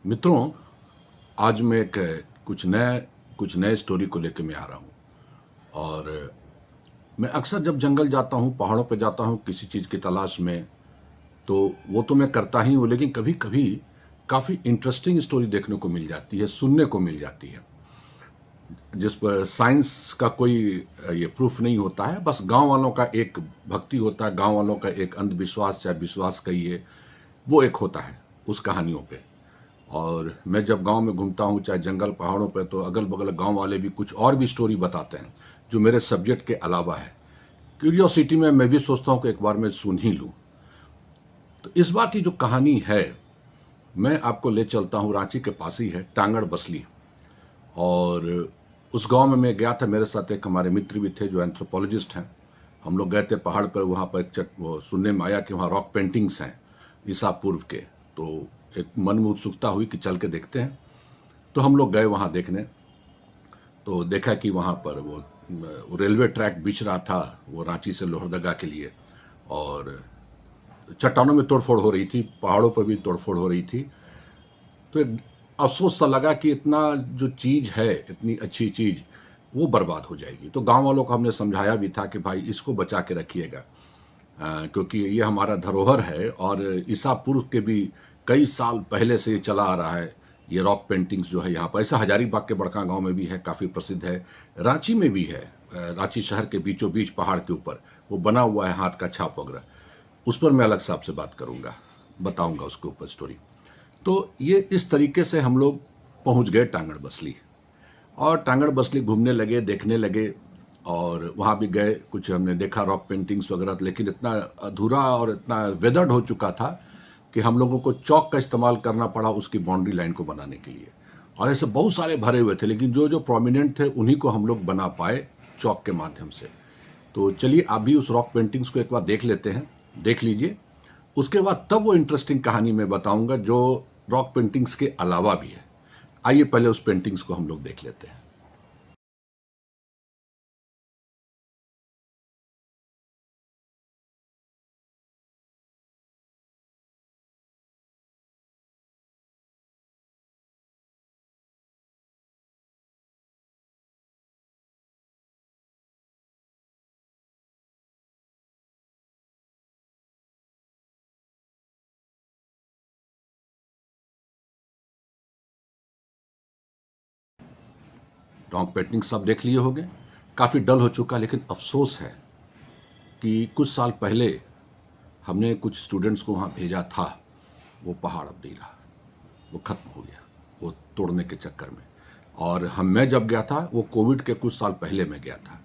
मित्रों, आज मैं एक कुछ नए स्टोरी को लेकर मैं आ रहा हूँ। और मैं अक्सर जब जंगल जाता हूँ, पहाड़ों पे जाता हूँ किसी चीज़ की तलाश में, तो वो तो मैं करता ही हूँ, लेकिन कभी कभी काफ़ी इंटरेस्टिंग स्टोरी देखने को मिल जाती है, सुनने को मिल जाती है, जिस पर साइंस का कोई ये प्रूफ नहीं होता है। बस गांव वालों का एक भक्ति होता है, गांव वालों का एक अंधविश्वास, चाहे विश्वास कहिए, वो एक होता है उस कहानियों पे। और मैं जब गांव में घूमता हूँ, चाहे जंगल पहाड़ों पे, तो अगल बगल गांव वाले भी कुछ और भी स्टोरी बताते हैं जो मेरे सब्जेक्ट के अलावा है। क्यूरियोसिटी में मैं भी सोचता हूँ कि एक बार मैं सुन ही लूँ। तो इस बार की जो कहानी है, मैं आपको ले चलता हूँ, रांची के पास ही है, टांगड़ बसली। और उस गांव में मैं गया था, मेरे साथ एक हमारे मित्र भी थे जो एंथ्रोपोलॉजिस्ट हैं। हम लोग गए थे पहाड़ पर, वहाँ पर वो सुनने में आया कि वहाँ रॉक पेंटिंग्स हैं ईसा पूर्व के। तो एक मन में उत्सुकता हुई कि चल के देखते हैं। तो हम लोग गए वहाँ देखने। तो देखा कि वहाँ पर वो रेलवे ट्रैक बिछ रहा था, वो रांची से लोहरदगा के लिए। और चट्टानों में तोड़फोड़ हो रही थी, पहाड़ों पर भी तोड़फोड़ हो रही थी। तो एक अफसोस सा लगा कि इतना जो चीज़ है, इतनी अच्छी चीज़, वो बर्बाद हो जाएगी। तो गांव वालों को हमने समझाया भी था कि भाई इसको बचा के रखिएगा, क्योंकि ये हमारा धरोहर है। और ईसा पूर्व के भी कई साल पहले से ये चला आ रहा है। ये रॉक पेंटिंग्स जो है यहाँ पर, ऐसा हजारीबाग के बड़का गांव में भी है, काफ़ी प्रसिद्ध है। रांची में भी है, रांची शहर के बीचों बीच पहाड़ के ऊपर वो बना हुआ है, हाथ का छाप वगैरह। उस पर मैं अलग से आपसे बात करूँगा, बताऊँगा उसके ऊपर स्टोरी। तो ये इस तरीके से हम लोग पहुँच गए टांगड़ बसली। और टांगड़ बसली घूमने लगे, देखने लगे। और वहाँ भी गए, कुछ हमने देखा रॉक पेंटिंग्स वगैरह, लेकिन इतना अधूरा और इतना वेदर्ड हो चुका था कि हम लोगों को चौक का इस्तेमाल करना पड़ा उसकी बाउंड्री लाइन को बनाने के लिए। और ऐसे बहुत सारे भरे हुए थे, लेकिन जो जो प्रोमिनेंट थे उन्हीं को हम लोग बना पाए चौक के माध्यम से। तो चलिए आप भी उस रॉक पेंटिंग्स को एक बार देख लेते हैं, देख लीजिए। उसके बाद तब वो इंटरेस्टिंग कहानी मैं बताऊंगा जो रॉक पेंटिंग्स के अलावा भी है। आइए पहले उस पेंटिंग्स को हम लोग देख लेते हैं। रॉक पेंटिंग्स आप देख लिए होंगे, काफ़ी डल हो चुका, लेकिन अफसोस है कि कुछ साल पहले हमने कुछ स्टूडेंट्स को वहाँ भेजा था। वो पहाड़ अब नहीं रहा, वो खत्म हो गया, वो तोड़ने के चक्कर में। और मैं जब गया था वो कोविड के कुछ साल पहले मैं गया था।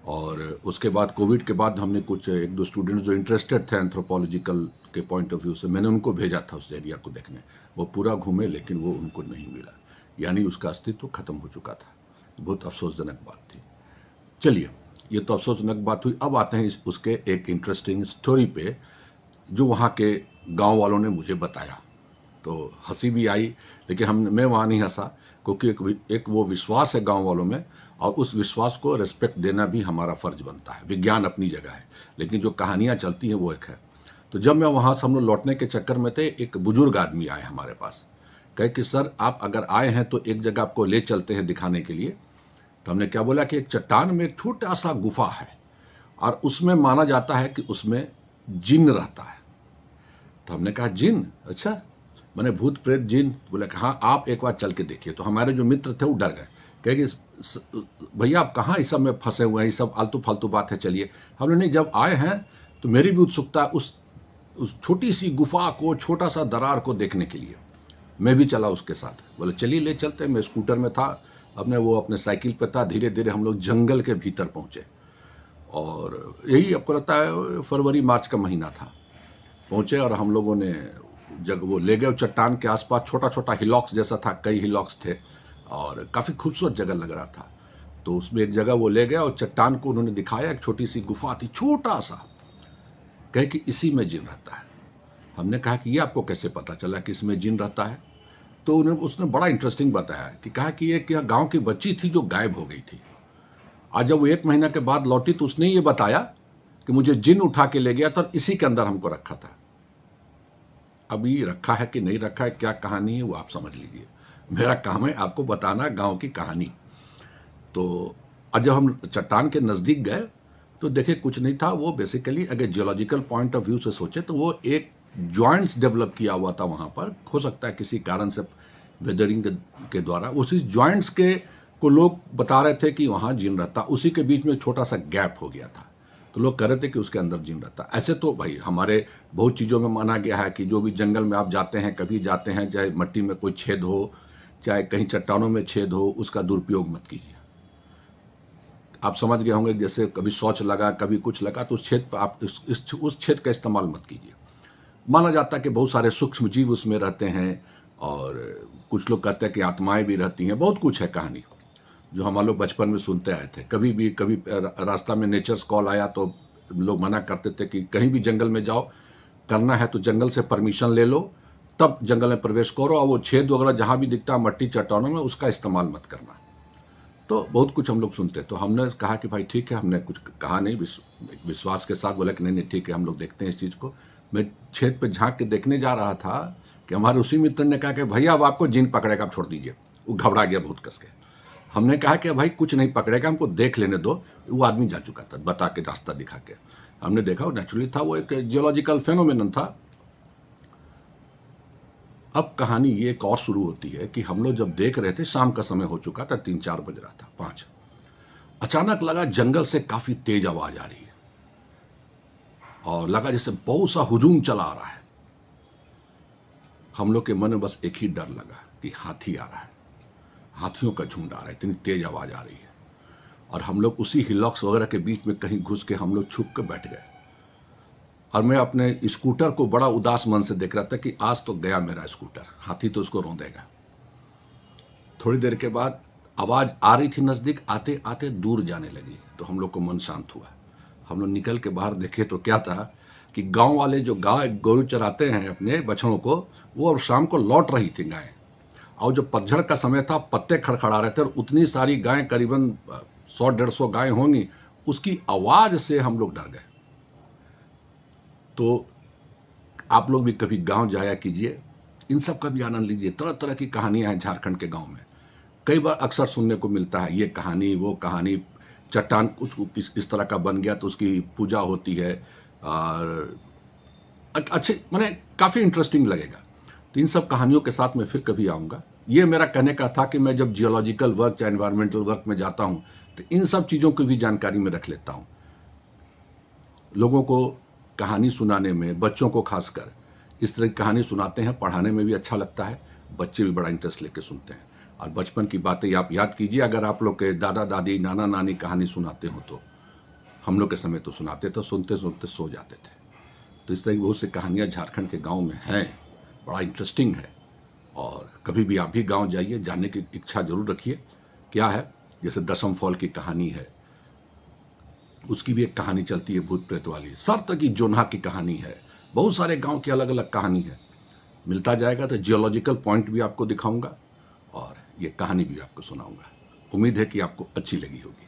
और उसके बाद, कोविड के बाद, हमने कुछ एक दो स्टूडेंट्स जो इंटरेस्टेड थे एंथ्रोपोलॉजिकल के पॉइंट ऑफ व्यू से, मैंने उनको भेजा था उस एरिया को देखने। वो पूरा घूमे, लेकिन वो उनको नहीं मिला, यानी उसका अस्तित्व खत्म हो चुका था। बहुत अफसोसजनक बात थी। चलिए, ये तो अफसोसजनक बात हुई। अब आते हैं उसके एक इंटरेस्टिंग स्टोरी पे जो वहाँ के गांव वालों ने मुझे बताया। तो हंसी भी आई, लेकिन मैं वहाँ नहीं हंसा, क्योंकि एक वो विश्वास है गांव वालों में, और उस विश्वास को रिस्पेक्ट देना भी हमारा फर्ज बनता है। विज्ञान अपनी जगह है, लेकिन जो कहानियाँ चलती हैं वो एक है। तो जब मैं वहाँ से, हम लोग लौटने के चक्कर में थे, एक बुजुर्ग आदमी आए हमारे पास, कहे कि सर आप अगर आए हैं तो एक जगह आपको ले चलते हैं दिखाने के लिए। तो हमने क्या बोला कि एक चट्टान में एक छोटा सा गुफा है, और उसमें माना जाता है कि उसमें जिन रहता है। तो हमने कहा जिन? अच्छा, मैंने भूत प्रेत जिन? बोले कि हाँ, आप एक बार चल के देखिए। तो हमारे जो मित्र थे वो डर गए, कहे कि भैया आप कहाँ इस सब में फंसे हुए हैं, ये सब आलतू फालतू बात है, चलिए। हमने नहीं, जब आए हैं तो मेरी भी उत्सुकता उस छोटी सी गुफा को, छोटा सा दरार को देखने के लिए। मैं भी चला उसके साथ। बोले चलिए ले चलते हैं। मैं स्कूटर में था, वो अपने साइकिल पे था। धीरे धीरे हम लोग जंगल के भीतर पहुँचे। और यही आपको लगता है फरवरी मार्च का महीना था। पहुँचे और हम लोगों ने जग वो ले गए। चट्टान के आसपास छोटा छोटा हिलॉक्स जैसा था, कई हिलॉक्स थे, और काफ़ी खूबसूरत जगह लग रहा था। तो उसमें एक जगह वो ले गया और चट्टान को उन्होंने दिखाया, एक छोटी सी गुफा थी, छोटा सा। कहे कि इसी में जिन रहता है। हमने कहा कि ये आपको कैसे पता चला कि इसमें जिन रहता है? तो उसने बड़ा इंटरेस्टिंग बताया कि कहा कि एक गांव की बच्ची थी जो गायब हो गई थी। आज जब वो 1 महीना के बाद लौटी तो उसने ये बताया कि मुझे जिन उठा के ले गया था और इसी के अंदर हमको रखा था। अभी रखा है कि नहीं रखा है, क्या कहानी है वो आप समझ लीजिए। मेरा काम है आपको बताना गांव की कहानी। तो आज जब हम चट्टान के नज़दीक गए तो देखे कुछ नहीं था। वो बेसिकली अगर जियोलॉजिकल पॉइंट ऑफ व्यू से सोचे तो वो एक जॉइंट्स डेवलप किया हुआ था वहाँ पर। हो सकता है किसी कारण से वेदरिंग के द्वारा उसी जॉइंट्स के को लोग बता रहे थे कि वहाँ जिन रहता। उसी के बीच में एक छोटा सा गैप हो गया था, तो लोग कह रहे थे कि उसके अंदर जिन रहता। ऐसे तो भाई हमारे बहुत चीज़ों में माना गया है कि जो भी जंगल में आप जाते हैं, कभी जाते हैं, चाहे मिट्टी में कोई छेद हो, चाहे कहीं चट्टानों में छेद हो, उसका दुरुपयोग मत कीजिए। आप समझ गए होंगे, जैसे कभी शौच लगा, कभी कुछ लगा, तो उस छेद पर आप उस छेद का इस्तेमाल मत कीजिए। माना जाता है कि बहुत सारे सूक्ष्म जीव उसमें रहते हैं, और कुछ लोग कहते हैं कि आत्माएं भी रहती हैं। बहुत कुछ है कहानी जो हम लोग बचपन में सुनते आए थे। कभी रास्ता में नेचर्स कॉल आया तो लोग मना करते थे कि कहीं भी जंगल में जाओ, करना है तो जंगल से परमिशन ले लो, तब जंगल में प्रवेश करो, और वो छेद वगैरह जहाँ भी दिखता है मट्टी चट्टानों में, उसका इस्तेमाल मत करना। तो बहुत कुछ हम लोग सुनते। तो हमने कहा कि भाई ठीक है, हमने कुछ कहा नहीं, विश्वास के साथ बोला कि नहीं नहीं ठीक है, हम लोग देखते हैं इस चीज़ को। मैं छेद पे झांक के देखने जा रहा था कि हमारे उसी मित्र ने कहा कि भैया अब आपको जिन पकड़ेगा, आप छोड़ दीजिए। वो घबरा गया बहुत कस के। हमने कहा कि भाई कुछ नहीं पकड़ेगा, हमको देख लेने दो। वो आदमी जा चुका था बता के, रास्ता दिखा के। हमने देखा वो नेचुरली था, वो एक जियोलॉजिकल फेनोमेनन था। अब कहानी ये एक और शुरू होती है कि हम लोग जब देख रहे थे, शाम का समय हो चुका था, 3-4 बज रहा था, 5। अचानक लगा जंगल से काफी तेज आवाज आ रही है, और लगा जैसे बहुत सा हुजूम चला आ रहा है। हम लोग के मन में बस एक ही डर लगा कि हाथी आ रहा है, हाथियों का झुंड आ रहा है, इतनी तेज आवाज आ रही है। और हम लोग उसी हिलॉक्स वगैरह के बीच में कहीं घुस के हम लोग छुप के बैठ गए। और मैं अपने स्कूटर को बड़ा उदास मन से देख रहा था कि आज तो गया मेरा स्कूटर, हाथी तो उसको रौंदेगा। थोड़ी देर के बाद आवाज आ रही थी नजदीक, आते आते दूर जाने लगी, तो हम लोग को मन शांत हुआ। हम लोग निकल के बाहर देखे तो क्या था कि गांव वाले जो गाय गोरू चराते हैं अपने बछड़ों को, वो अब शाम को लौट रही थी गायें। और जो पतझड़ का समय था, पत्ते खड़खड़ा रहे थे, और उतनी सारी गायें, करीबन 100-150 गायें होंगी, उसकी आवाज से हम लोग डर गए। तो आप लोग भी कभी गांव जाया कीजिए, इन सब का भी आनंद लीजिए। तरह तरह की कहानियां हैं झारखंड के गांव में। कई बार अक्सर सुनने को मिलता है ये कहानी वो कहानी, चट्टान कुछ इस तरह का बन गया तो उसकी पूजा होती है, और अच्छे मैंने काफ़ी इंटरेस्टिंग लगेगा। तो इन सब कहानियों के साथ मैं फिर कभी आऊँगा। ये मेरा कहने का था कि मैं जब जियोलॉजिकल वर्क या एनवायरमेंटल वर्क में जाता हूँ तो इन सब चीज़ों की भी जानकारी में रख लेता हूँ। लोगों को कहानी सुनाने में, बच्चों को खासकर इस तरह की कहानी सुनाते हैं, पढ़ाने में भी अच्छा लगता है, बच्चे भी बड़ा इंटरेस्ट लेके सुनते हैं। और बचपन की बातें आप याद कीजिए, अगर आप लोग के दादा दादी नाना नानी कहानी सुनाते हो तो हम लोग के समय तो सुनाते तो सुनते सुनते सो जाते थे। तो इस तरह की बहुत सी कहानियाँ झारखंड के गांव में हैं, बड़ा इंटरेस्टिंग है। और कभी भी आप भी गांव जाइए, जानने की इच्छा जरूर रखिए क्या है। जैसे दशम फॉल की कहानी है, उसकी भी एक कहानी चलती है भूत प्रेत वाली। सर्त की जोन्हा की कहानी है, बहुत सारे गांव की अलग अलग कहानी है। मिलता जाएगा तो जियोलॉजिकल पॉइंट भी आपको दिखाऊंगा और ये कहानी भी आपको सुनाऊंगा। उम्मीद है कि आपको अच्छी लगी होगी।